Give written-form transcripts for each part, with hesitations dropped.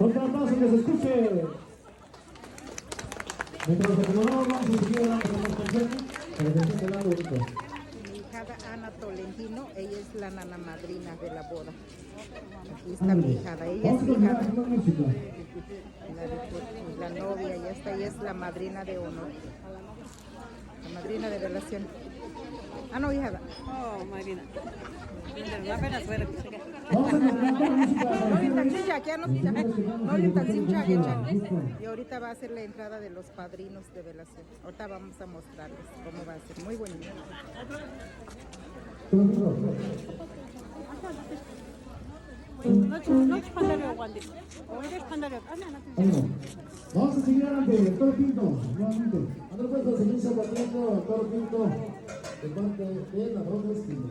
Fuerte aplauso que se escuche. Mientras nos acomodamos, vamos a seguir dando más consejos para que se quede bonito. Mi hijada Ana Tolentino, ella es la nana madrina de la boda. Aquí está mi hijada, ella es mi hijada. La novia, ya está, ella es la madrina de honor. La madrina de relación. Ah, no, hijada. Oh, madrina. Apenas fuera. Y ahorita va a ser la entrada de los padrinos de velación. Ahorita vamos a mostrarles cómo va a ser. Muy bonito. Vamos a seguir adelante, Toro Pinto, nuevamente. Andrés Puerto, seguir zapateando, Toro Pinto, de parte de la Rosa Espino.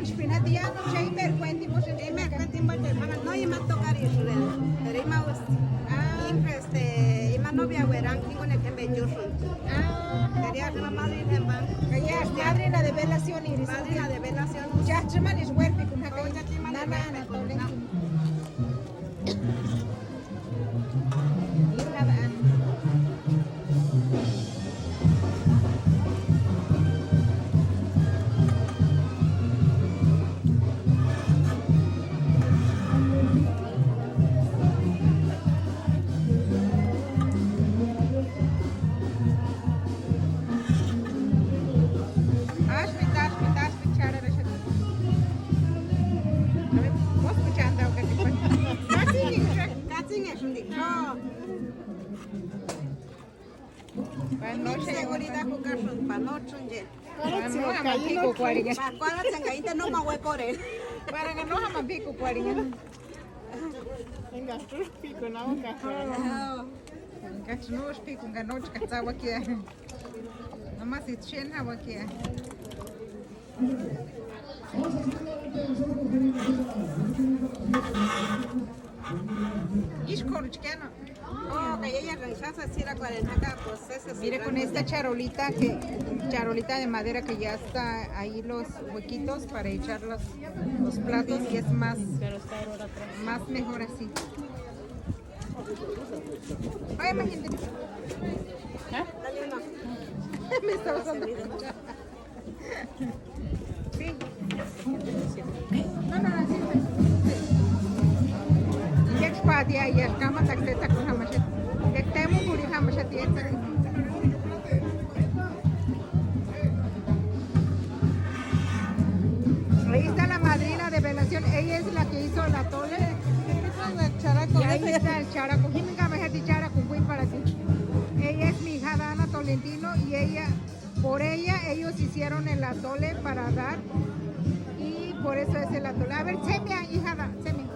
Iman spinatiano chamber cuentimos en No, y más tocar y pero y más y más novia güeran y con el que me yusun. Quería que la madre de ban. Kaya madrina de velación iris. Madrina de velación. Ya chaman is huerpi kun haka. Ya chaman Nana na tolen. Ilabaan. Seguridad jugar son panochos ye. Pico cuaringan. Para tenga no me voy por él. Para que no hagan pico cuaringan. Venga, tú pico na boca. Kachnush pico nganoch katsawa kia. Nomás it shen hawa kia. Ishkoruchkano. Oh, que ella rechaza si la cuarenta, pues ese sí. Mire con esta charolita de madera que ya está ahí los huequitos para echar los platos y es más mejor así. Ay, imagínate. Dale uno. Me está usando. Sí. No, sí. Dia ya kama takte tak hamashat. Dektemu puri hamashat ya tak. Ahí está la madrina de velación. Ella es la que hizo el atole. Y ahí está el characo. Para ti. Ella es mi hija Dana Tolentino y por ella ellos hicieron el atole para dar y por eso es el atole. A ver, semia, hija Dana, semia.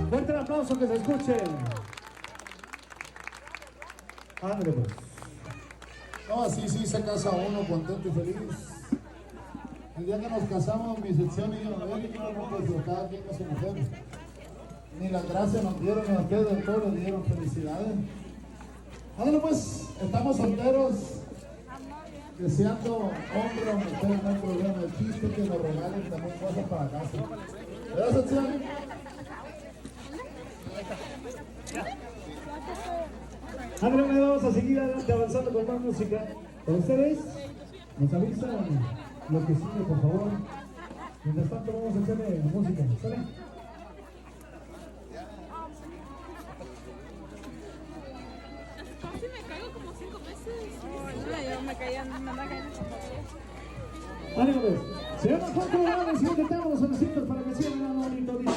Fuerte el aplauso, que se escuche. Ándale pues. No, así sí se casa uno contento y feliz. El día que nos casamos, mi sección y yo, no, pues cada quien con su mujer. Ni las gracias nos dieron, ni a ustedes de todo les dieron felicidades. Ándale pues, estamos solteros, deseando hombre o mujer, no hay problema. El chiste es que nos regalen también cosas para casa. ¿Verdad, sección? Ándale, vamos a seguir adelante avanzando con más música. Para ustedes, nos avisan lo que sigue, por favor. Mientras tanto, vamos a hacerle música, ¿sale? Casi me caigo como 5 veces. No, yo me caía, me andaba cayendo como 10. Ánimo, pues. Se llama Juan Colorado, si intentamos los solicitores para que sigan dando bonito, dice.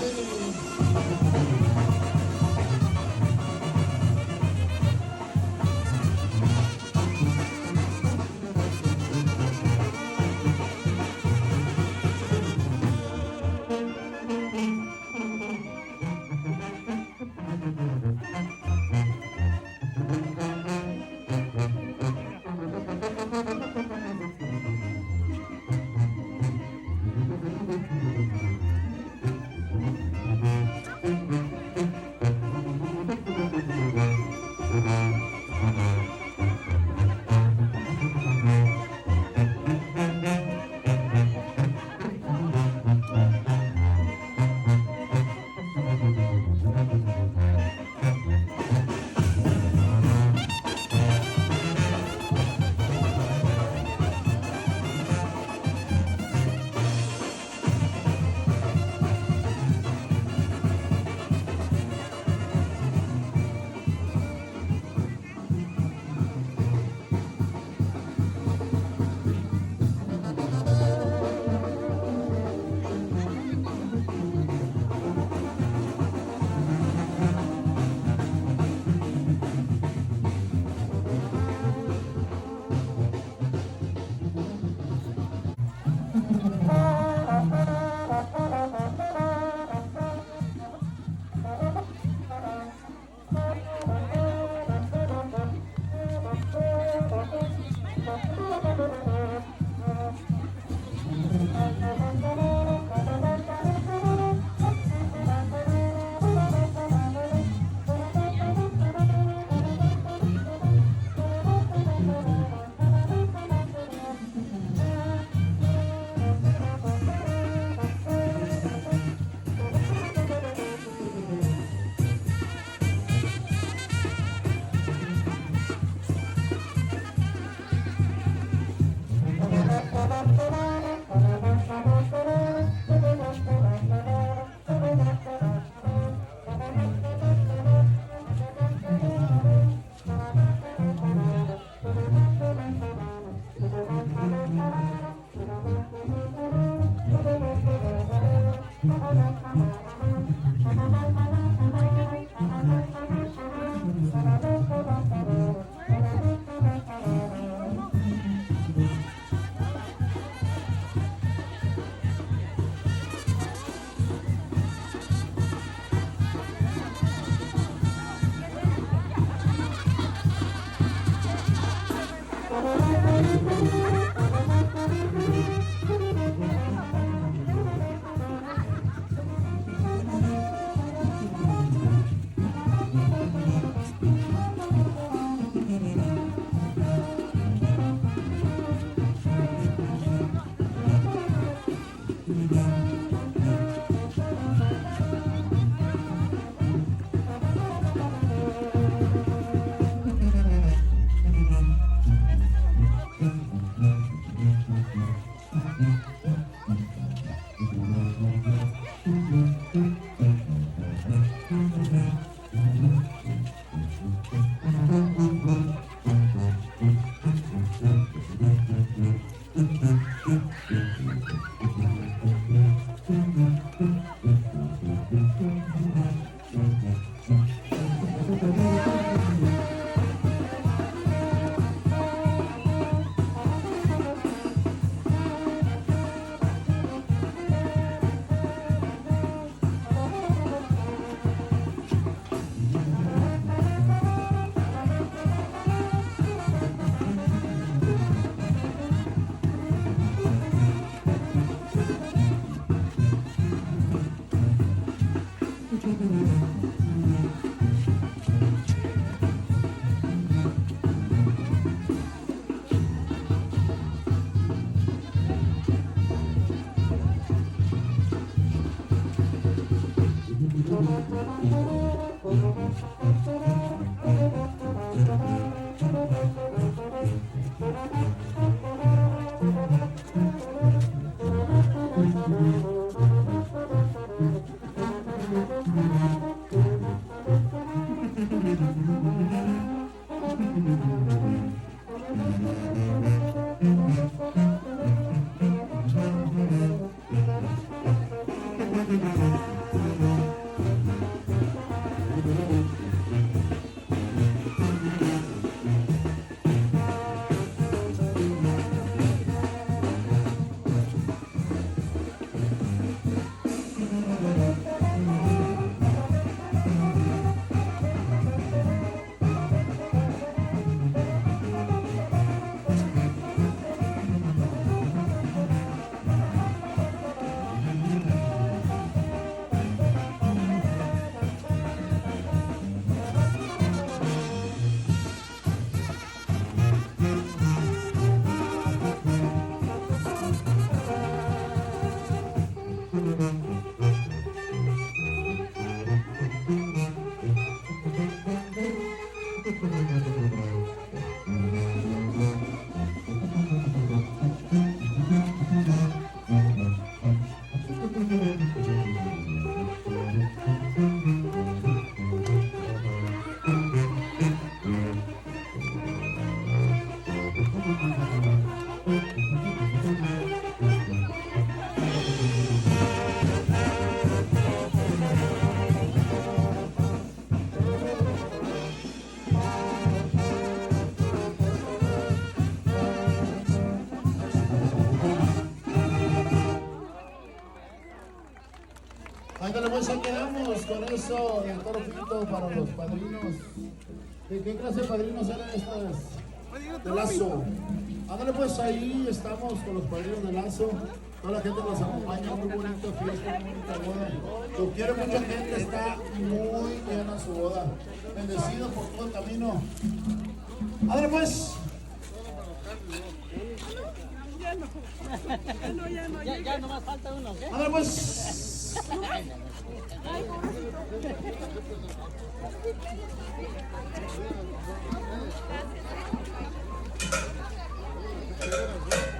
Ándale, pues ahí quedamos con eso del toro pinto para los padrinos. ¿De qué clase de padrinos eran estas? De Lazo. Ándale, pues ahí estamos con los padrinos de Lazo. Toda la gente nos acompaña, muy bonita fiesta, muy bonita boda. Lo quiere mucha gente, está muy llena su boda. Bendecido por todo el camino. Ándale, pues. Ya nomás falta uno, ¿qué? Ándale, pues. Gracias.